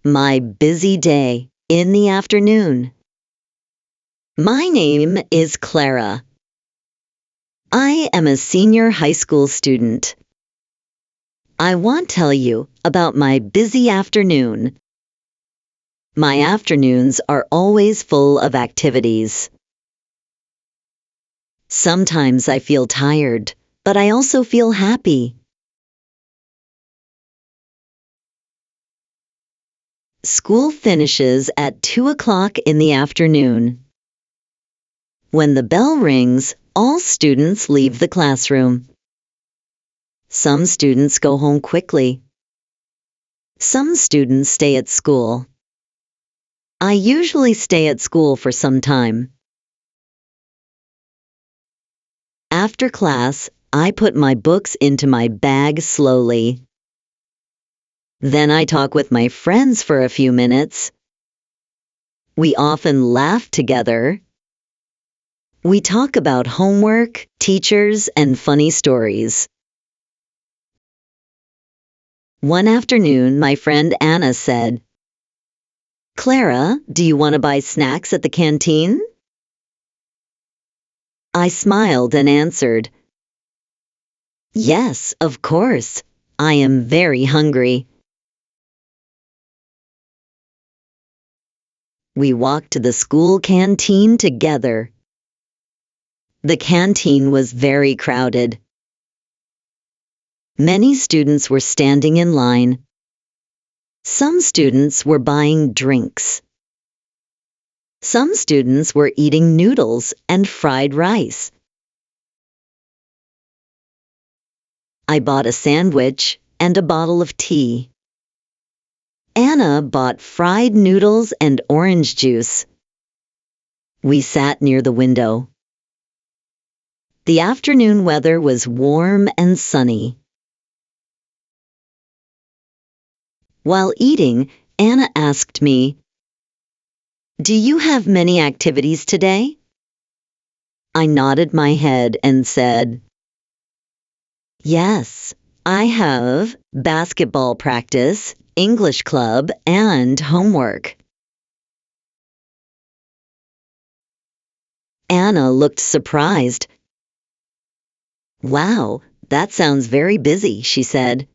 My busy day in the afternoon. My name is Clara. I am a senior high school student. I want to tell you about my busy afternoon. My afternoons are always full of activities. Sometimes I feel tired, but I also feel happy. School finishes at 2 o'clock in the afternoon. When the bell rings, all students leave the classroom. Some students go home quickly. Some students stay at school. I usually stay at school for some time. After class, I put my books into my bag slowly. Then I talk with my friends for a few minutes. We often laugh together. We talk about homework, teachers, and funny stories. One afternoon, my friend Anna said, "Clara, do you want to buy snacks at the canteen?" I smiled and answered, "Yes, of course. I am very hungry." We walked to the school canteen together. The canteen was very crowded. Many students were standing in line. Some students were buying drinks. Some students were eating noodles and fried rice. I bought a sandwich and a bottle of tea. Anna bought fried noodles and orange juice. We sat near the window. The afternoon weather was warm and sunny. While eating, Anna asked me, "Do you have many activities today?" I nodded my head and said, "Yes, I have basketball practice, English club, and homework." Anna looked surprised. "Wow, that sounds very busy," she said.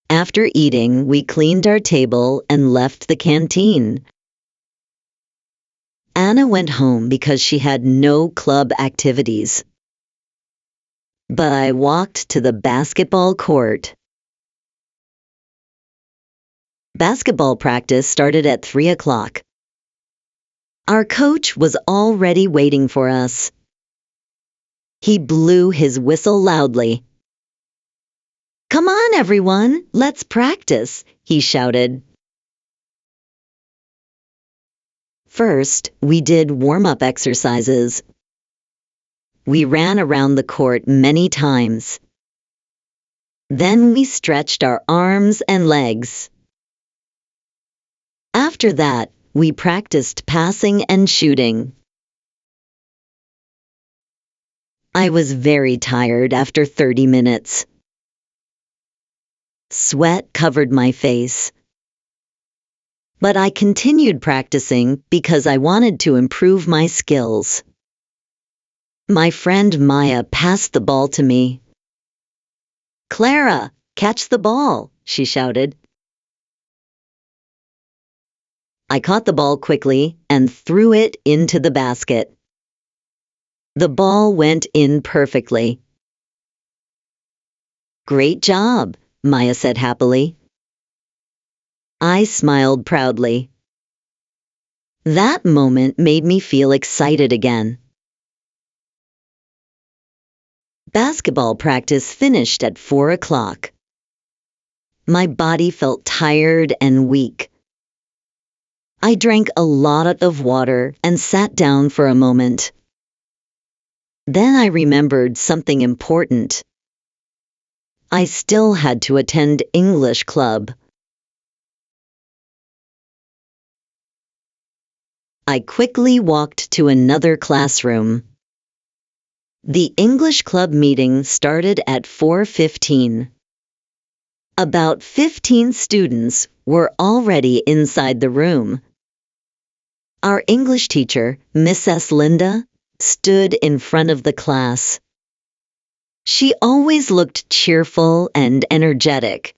After eating, we cleaned our table and left the canteen. Anna went home because she had no club activities. But I walked to the basketball court. Basketball practice started at 3 o'clock. Our coach was already waiting for us. He blew his whistle loudly. "Come on, everyone, let's practice," he shouted. First, we did warm-up exercises. We ran around the court many times. Then we stretched our arms and legs. After that, we practiced passing and shooting. I was very tired after 30 minutes. Sweat covered my face. But I continued practicing because I wanted to improve my skills. My friend Maya passed the ball to me. "Clara, catch the ball," she shouted. I caught the ball quickly and threw it into the basket. The ball went in perfectly. "Great job," Maya said happily. I smiled proudly. That moment made me feel excited again. Basketball practice finished at 4 o'clock. My body felt tired and weak. I drank a lot of water and sat down for a moment. Then I remembered something important. I still had to attend English club. I quickly walked to another classroom. The English club meeting started at 4:15. About 15 students were already inside the room. Our English teacher, Mrs. Linda, stood in front of the class. She always looked cheerful and energetic.